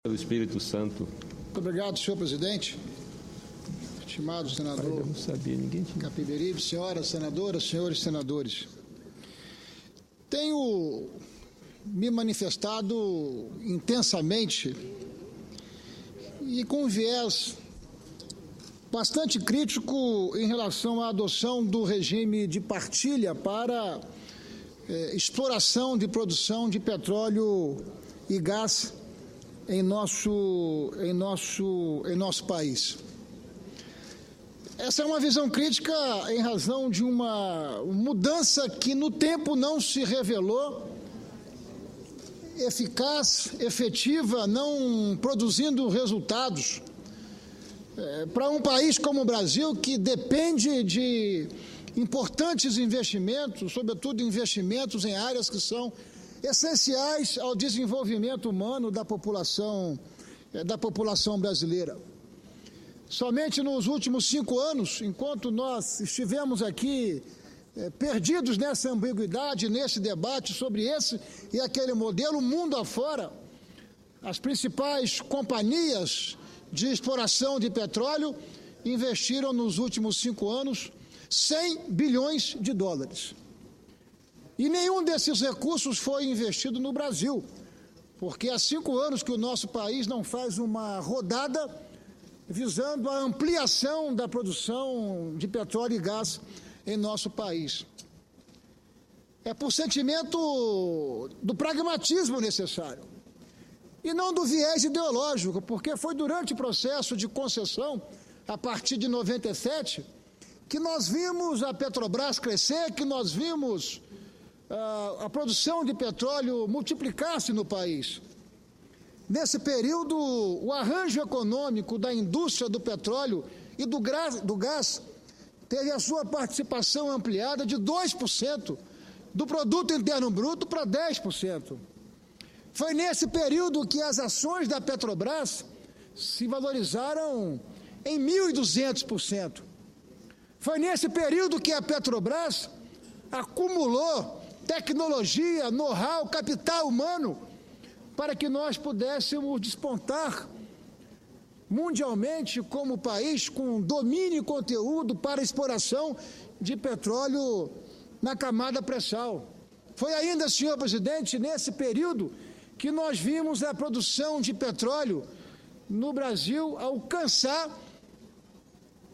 do Espírito Santo. Muito obrigado, senhor presidente. Estimado senador Capiberibe, senhoras senadoras, senhores senadores. Tenho me manifestado intensamente e com viés bastante crítico em relação à adoção do regime de partilha para exploração de produção de petróleo e gás em nosso país. Essa é uma visão crítica em razão de uma mudança que no tempo não se revelou eficaz, efetiva, não produzindo resultados para um país como o Brasil, que depende de importantes investimentos, sobretudo investimentos em áreas que são essenciais ao desenvolvimento humano da população brasileira. Somente nos últimos 5 anos, enquanto nós estivemos aqui perdidos nessa ambiguidade, nesse debate sobre esse e aquele modelo, mundo afora, as principais companhias de exploração de petróleo investiram nos últimos 5 anos 100 bilhões de dólares. E nenhum desses recursos foi investido no Brasil, porque há 5 anos que o nosso país não faz uma rodada visando a ampliação da produção de petróleo e gás em nosso país. É por sentimento do pragmatismo necessário, e não do viés ideológico, porque foi durante o processo de concessão, a partir de 97, que nós vimos a Petrobras crescer, que nós vimos a produção de petróleo multiplicar-se no país. Nesse período, o arranjo econômico da indústria do petróleo e do gás teve a sua participação ampliada de 2% do produto interno bruto para 10%. Foi nesse período que as ações da Petrobras se valorizaram em 1.200%. Foi nesse período que a Petrobras acumulou tecnologia, know-how, capital humano, para que nós pudéssemos despontar mundialmente como país com domínio e conteúdo para exploração de petróleo na camada pré-sal. Foi ainda, senhor presidente, nesse período que nós vimos a produção de petróleo no Brasil alcançar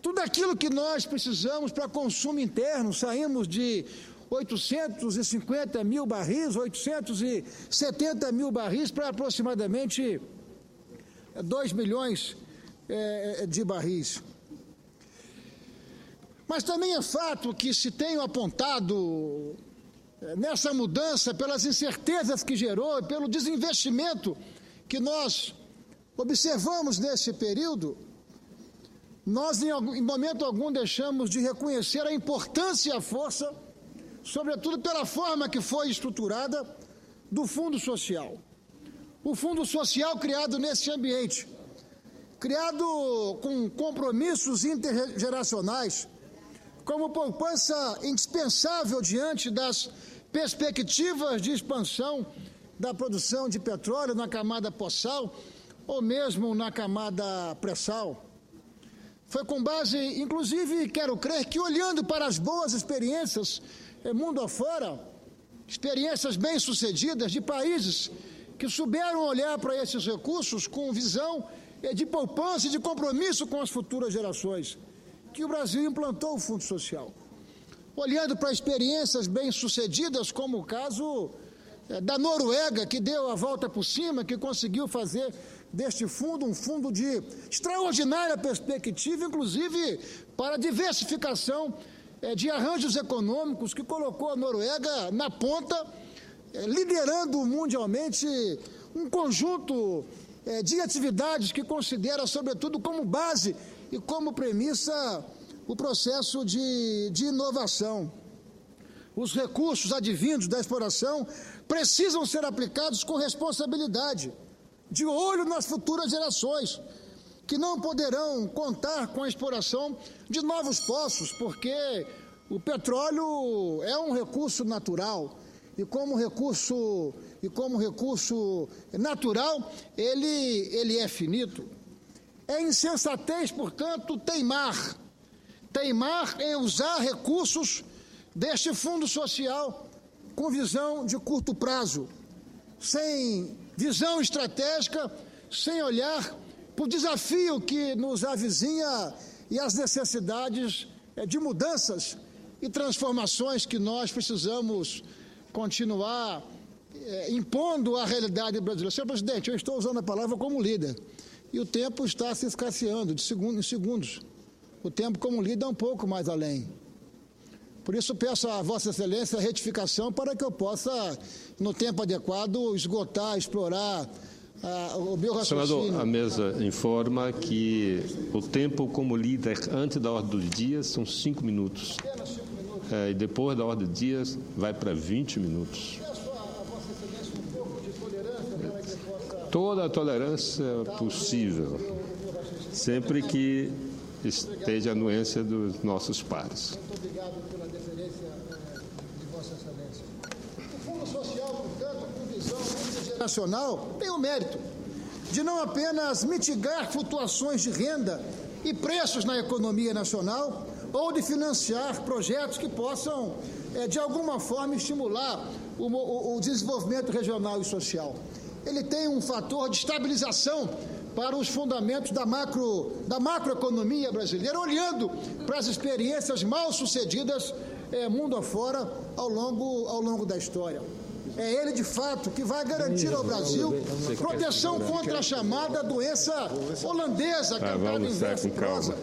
tudo aquilo que nós precisamos para consumo interno. Saímos de 850 mil barris, 870 mil barris para aproximadamente 2 milhões de barris. Mas também é fato que se tem apontado nessa mudança pelas incertezas que gerou, pelo desinvestimento que nós observamos nesse período, nós em momento algum deixamos de reconhecer a importância e a força, sobretudo pela forma que foi estruturada, do Fundo Social. O Fundo Social criado nesse ambiente, criado com compromissos intergeracionais, como poupança indispensável diante das perspectivas de expansão da produção de petróleo na camada pós-sal ou mesmo na camada pré-sal. Foi com base, inclusive, quero crer que olhando para as boas experiências mundo afora, experiências bem-sucedidas de países que souberam olhar para esses recursos com visão de poupança e de compromisso com as futuras gerações, que o Brasil implantou o Fundo Social. Olhando para experiências bem-sucedidas, como o caso da Noruega, que deu a volta por cima, que conseguiu fazer deste fundo um fundo de extraordinária perspectiva, inclusive para diversificação de arranjos econômicos, que colocou a Noruega na ponta, liderando mundialmente um conjunto de atividades que considera, sobretudo, como base e como premissa o processo de inovação. Os recursos advindos da exploração precisam ser aplicados com responsabilidade, de olho nas futuras gerações, que não poderão contar com a exploração de novos poços, porque o petróleo é um recurso natural e, como recurso e como recurso natural, ele é finito. É insensatez, portanto, teimar em usar recursos deste fundo social com visão de curto prazo, sem visão estratégica, sem olhar para o desafio que nos avizinha e as necessidades de mudanças e transformações que nós precisamos continuar impondo à realidade brasileira. Senhor presidente, eu estou usando a palavra como líder, e o tempo está se escasseando em segundos. O tempo como líder é um pouco mais além. Por isso peço a Vossa Excelência a retificação para que eu possa, no tempo adequado, esgotar, explorar o meu raciocínio. Senador, a mesa informa que o tempo como líder antes da ordem do dia são 5 minutos. Apenas 5 minutos. E depois da ordem do dia vai para 20 minutos. Peço a Vossa Excelência um pouco de tolerância para que possa... Toda a tolerância possível, sempre que esteja a anuência dos nossos pares. Muito obrigado pela deferência de Vossa Excelência. O Fundo Social, portanto, com visão multigeracional, tem o mérito de não apenas mitigar flutuações de renda e preços na economia nacional, ou de financiar projetos que possam, de alguma forma, estimular o desenvolvimento regional e social. Ele tem um fator de estabilização para os fundamentos da macroeconomia brasileira, olhando para as experiências mal sucedidas mundo afora ao longo da história. É ele, de fato, que vai garantir ao Brasil proteção contra a chamada doença holandesa, cantada em verso e prosa,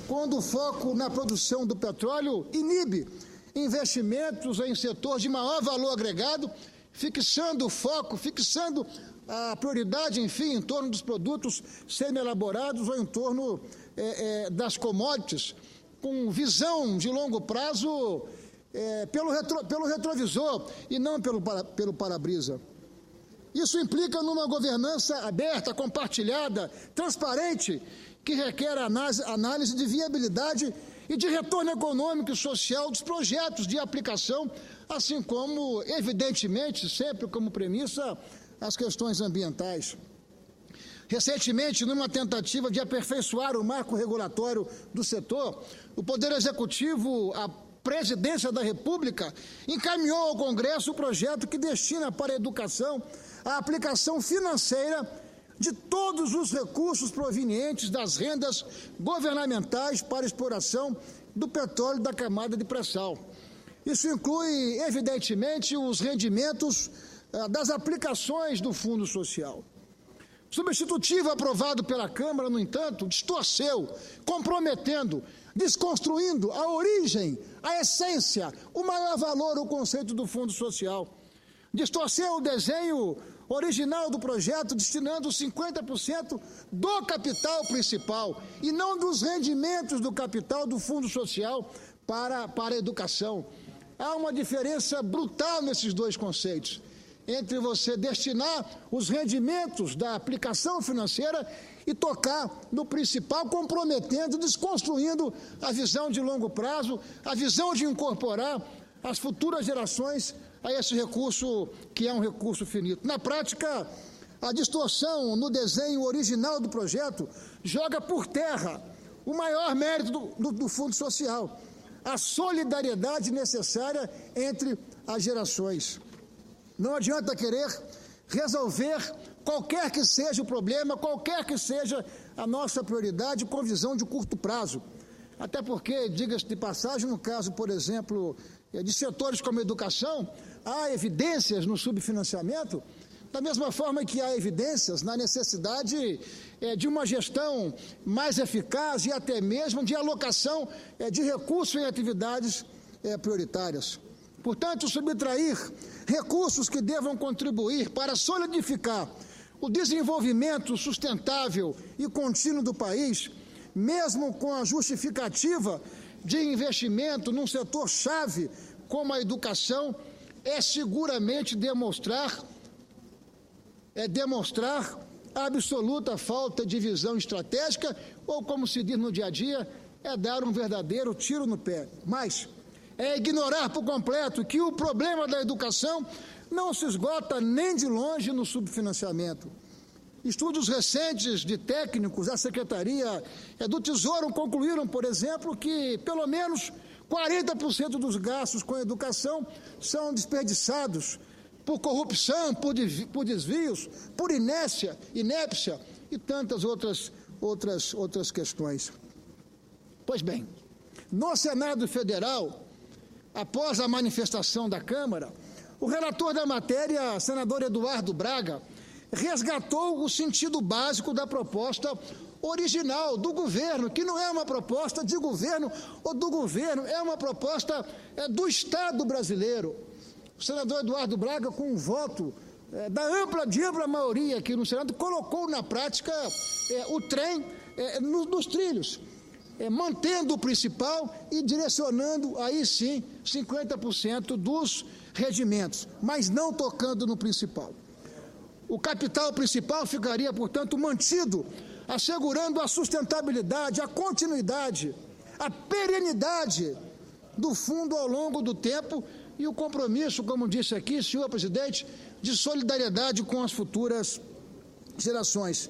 quando o foco na produção do petróleo inibe investimentos em setor de maior valor agregado, fixando o foco, fixando a prioridade, enfim, em torno dos produtos semi-elaborados ou em torno das commodities, com visão de longo prazo pelo retrovisor e não pelo para-brisa. Isso implica numa governança aberta, compartilhada, transparente, que requer análise de viabilidade e de retorno econômico e social dos projetos de aplicação, assim como, evidentemente, sempre como premissa, as questões ambientais. Recentemente, numa tentativa de aperfeiçoar o marco regulatório do setor, o Poder Executivo, a Presidência da República, encaminhou ao Congresso o projeto que destina para a educação a aplicação financeira de todos os recursos provenientes das rendas governamentais para exploração do petróleo da camada de pré-sal. Isso inclui, evidentemente, os rendimentos das aplicações do Fundo Social. O substitutivo aprovado pela Câmara, no entanto, distorceu, comprometendo, desconstruindo a origem, a essência, o maior valor, o conceito do Fundo Social. Distorceu o desenho original do projeto, destinando 50% do capital principal e não dos rendimentos do capital do Fundo Social para a educação. Há uma diferença brutal nesses dois conceitos, entre você destinar os rendimentos da aplicação financeira e tocar no principal, comprometendo, desconstruindo a visão de longo prazo, a visão de incorporar as futuras gerações a esse recurso que é um recurso finito. Na prática, a distorção no desenho original do projeto joga por terra o maior mérito do Fundo Social, a solidariedade necessária entre as gerações. Não adianta querer resolver qualquer que seja o problema, qualquer que seja a nossa prioridade com visão de curto prazo. Até porque, diga-se de passagem, no caso, por exemplo, de setores como a educação, há evidências no subfinanciamento, da mesma forma que há evidências na necessidade de uma gestão mais eficaz e até mesmo de alocação de recursos em atividades prioritárias. Portanto, subtrair recursos que devam contribuir para solidificar o desenvolvimento sustentável e contínuo do país, mesmo com a justificativa de investimento num setor-chave como a educação, é seguramente demonstrar a absoluta falta de visão estratégica, ou, como se diz no dia a dia, é dar um verdadeiro tiro no pé. Mas é ignorar por completo que o problema da educação não se esgota nem de longe no subfinanciamento. Estudos recentes de técnicos da Secretaria do Tesouro concluíram, por exemplo, que pelo menos 40% dos gastos com a educação são desperdiçados por corrupção, por desvios, por inépcia e tantas outras questões. Pois bem, no Senado Federal, após a manifestação da Câmara, o relator da matéria, senador Eduardo Braga, resgatou o sentido básico da proposta original do governo, que não é uma proposta de governo ou do governo, é uma proposta do Estado brasileiro. O senador Eduardo Braga, com um voto de ampla maioria aqui no Senado, colocou na prática o trem nos trilhos, mantendo o principal e direcionando, aí sim, 50% dos rendimentos, mas não tocando no principal. O capital principal ficaria, portanto, mantido, assegurando a sustentabilidade, a continuidade, a perenidade do fundo ao longo do tempo e o compromisso, como disse aqui, senhor presidente, de solidariedade com as futuras gerações.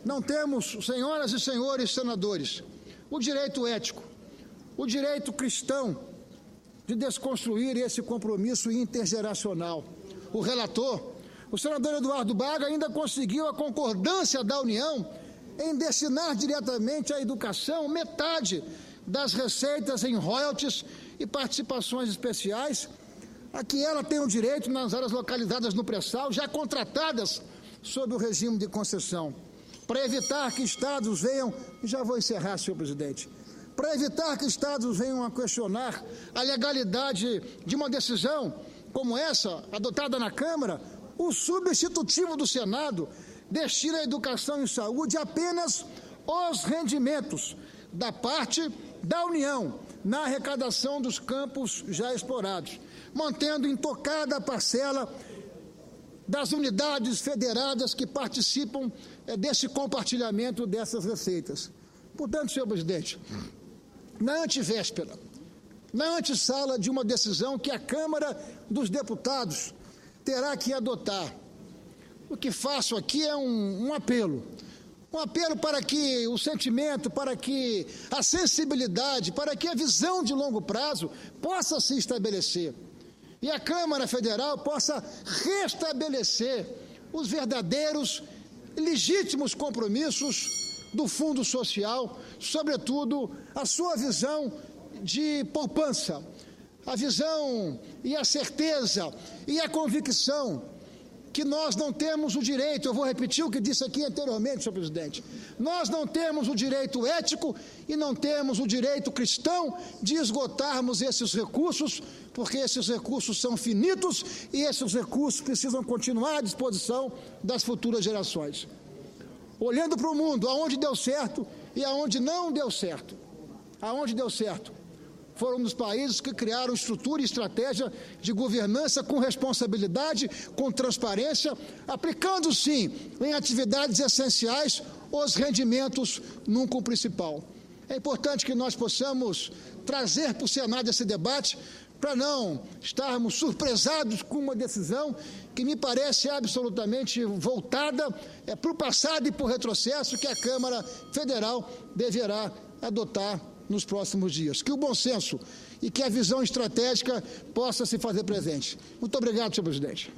Não temos, senhoras e senhores senadores, o direito ético, o direito cristão de desconstruir esse compromisso intergeracional. O relator, o senador Eduardo Braga, ainda conseguiu a concordância da União em destinar diretamente à educação metade das receitas em royalties e participações especiais, a que ela tem o direito nas áreas localizadas no pré-sal, já contratadas sob o regime de concessão, para evitar que estados venham, e já vou encerrar, senhor presidente, para evitar que estados venham a questionar a legalidade de uma decisão como essa, adotada na Câmara. O substitutivo do Senado destina à educação e saúde apenas os rendimentos da parte da União na arrecadação dos campos já explorados, mantendo intocada a parcela das unidades federadas que participam desse compartilhamento dessas receitas. Portanto, senhor presidente, na antevéspera, na antessala de uma decisão que a Câmara dos Deputados terá que adotar, o que faço aqui é um apelo para que o sentimento, para que a sensibilidade, para que a visão de longo prazo possa se estabelecer e a Câmara Federal possa restabelecer os verdadeiros, legítimos compromissos do Fundo Social, sobretudo a sua visão de poupança, a visão e a certeza e a convicção que nós não temos o direito, eu vou repetir o que disse aqui anteriormente, senhor presidente, nós não temos o direito ético e não temos o direito cristão de esgotarmos esses recursos, porque esses recursos são finitos e esses recursos precisam continuar à disposição das futuras gerações. Olhando para o mundo, aonde deu certo e aonde não deu certo, aonde deu certo, foram dos países que criaram estrutura e estratégia de governança com responsabilidade, com transparência, aplicando, sim, em atividades essenciais, os rendimentos nunca o principal. É importante que nós possamos trazer para o Senado esse debate, para não estarmos surpresados com uma decisão que me parece absolutamente voltada para o passado e para o retrocesso que a Câmara Federal deverá adotar nos próximos dias. Que o bom senso e que a visão estratégica possa se fazer presente. Muito obrigado, senhor presidente.